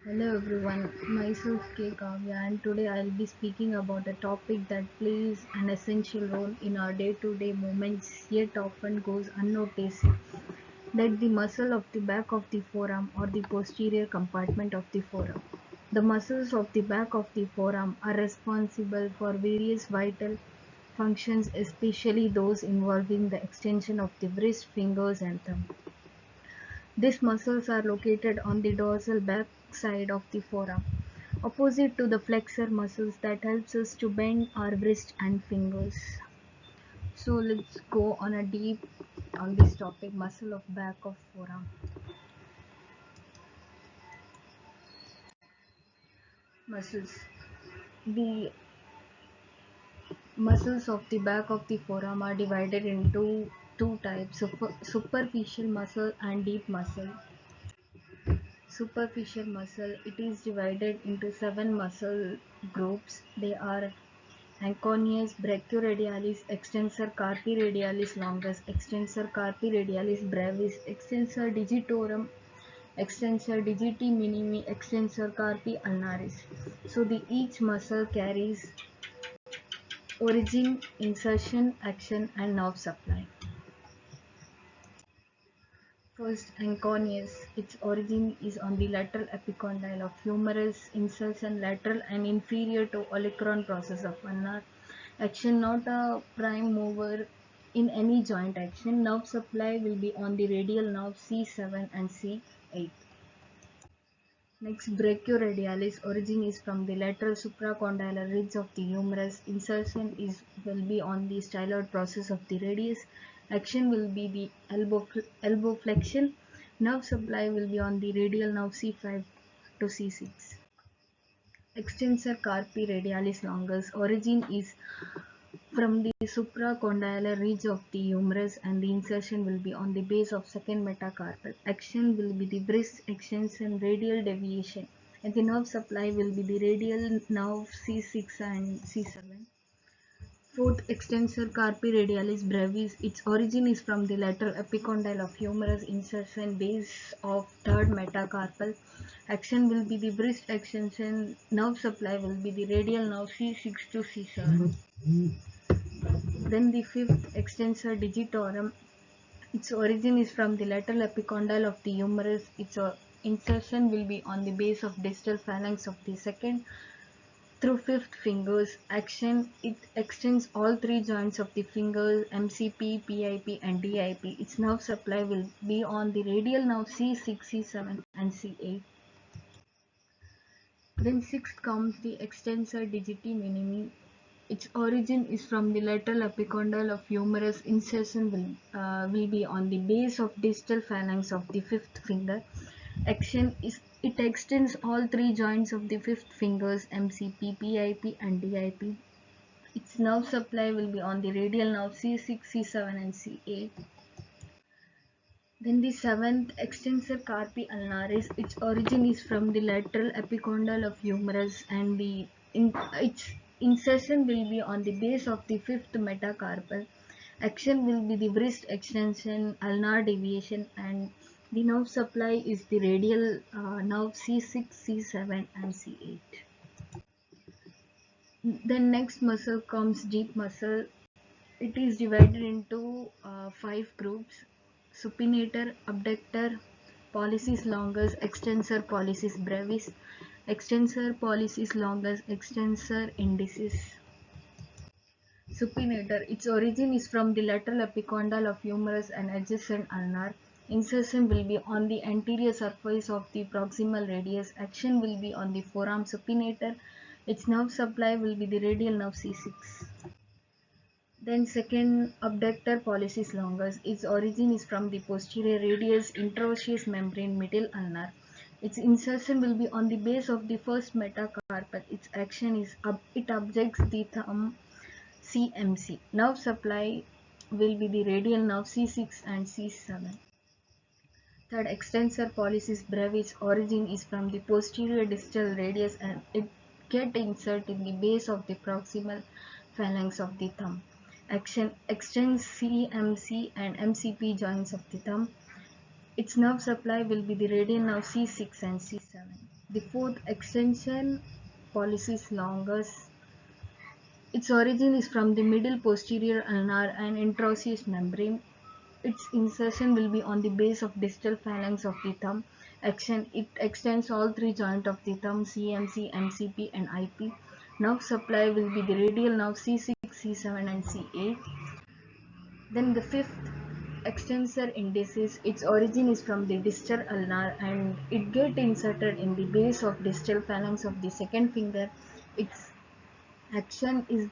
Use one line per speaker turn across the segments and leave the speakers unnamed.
Hello everyone, myself K. Kavya and today I'll be speaking about a topic that plays an essential role in our day-to-day movements yet often goes unnoticed. That the muscle of the back of the forearm or the posterior compartment of the forearm. The muscles of the back of the forearm are responsible for various vital functions, especially those involving the extension of the wrist, fingers and thumb. These muscles are located on the dorsal back side of the forearm, opposite to the flexor muscles that helps us to bend our wrist and fingers. So let's go on a deep on this topic, muscle of back of forearm. Muscles. The muscles of the back of the forearm are divided into two types, superficial muscle and deep muscle. Superficial muscle, it is divided into seven muscle groups. They are Anconeus, brachioradialis, extensor carpi radialis longus, extensor carpi radialis brevis, extensor digitorum, extensor digiti minimi, extensor carpi ulnaris. So the each muscle carries origin, insertion, action and nerve supply. First, Anconeus. Its origin is on the lateral epicondyle of humerus, insertion lateral and inferior to olecranon process of ulnar. Action not a prime mover in any joint action. Nerve supply will be on the radial nerve C7 and C8. Next, brachioradialis. Origin is from the lateral supracondylar ridge of the humerus. Insertion will be on the styloid process of the radius. Action will be the elbow flexion. Nerve supply will be on the radial nerve C5 to C6. Extensor carpi radialis longus. Origin is from the supracondylar ridge of the humerus and the insertion will be on the base of second metacarpal. Action will be the wrist extension radial deviation and the nerve supply will be the radial nerve C6 and C7. Fourth, extensor carpi radialis brevis. Its origin is from the lateral epicondyle of humerus, insertion base of third metacarpal. Action will be the wrist extension. Nerve supply will be the radial nerve C6 to C7. Then the fifth, extensor digitorum. Its origin is from the lateral epicondyle of the humerus. Its insertion will be on the base of distal phalanx of the second through fifth fingers. Action, it extends all three joints of the fingers MCP, PIP and DIP. Its nerve supply will be on the radial nerve C6, C7 and C8. Then sixth comes the extensor digiti minimi. Its origin is from the lateral epicondyle of humerus. Insertion will be on the base of distal phalanx of the fifth finger. Action is it extends all three joints of the fifth fingers MCP, PIP and DIP. Its nerve supply will be on the radial nerve C6, C7 and C8. Then the seventh, extensor carpi ulnaris. Its origin is from the lateral epicondyle of humerus and its insertion will be on the base of the fifth metacarpal. Action will be the wrist extension, ulnar deviation and the nerve supply is the radial nerve C6, C7 and C8. Then next muscle comes deep muscle. It is divided into five groups: supinator, abductor, pollicis longus, extensor pollicis brevis, extensor pollicis longus, extensor indicis. Supinator. Its origin is from the lateral epicondyle of humerus and adjacent ulnar. Insertion will be on the anterior surface of the proximal radius. Action will be on the forearm supinator. Its nerve supply will be the radial nerve C6. Then second, abductor pollicis longus. Its origin is from the posterior radius interosseous membrane middle ulnar. Its insertion will be on the base of the first metacarpal. Its action is it abducts the thumb CMC. Nerve supply will be the radial nerve C6 and C7. Third, extensor pollicis brevis. Origin is from the posterior distal radius and it get insert in the base of the proximal phalanx of the thumb. Action extends CMC and MCP joints of the thumb. Its nerve supply will be the radial nerve C6 and C7. The fourth extension pollicis longus. Its origin is from the middle posterior ulnar and interosseous membrane. Its insertion will be on the base of distal phalanx of the thumb. Action: it extends all three joints of the thumb, CMC, MCP, and IP. Nerve supply will be the radial nerve C6, C7, and C8. Then the fifth extensor indicis, its origin is from the distal ulnar and it get inserted in the base of distal phalanx of the second finger. Its action is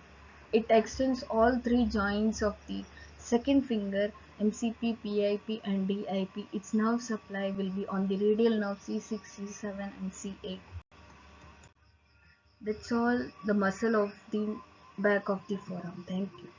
it extends all three joints of the second finger, MCP, PIP, and DIP. Its nerve supply will be on the radial nerve C6, C7, and C8. That's all the muscle of the back of the forearm. Thank you.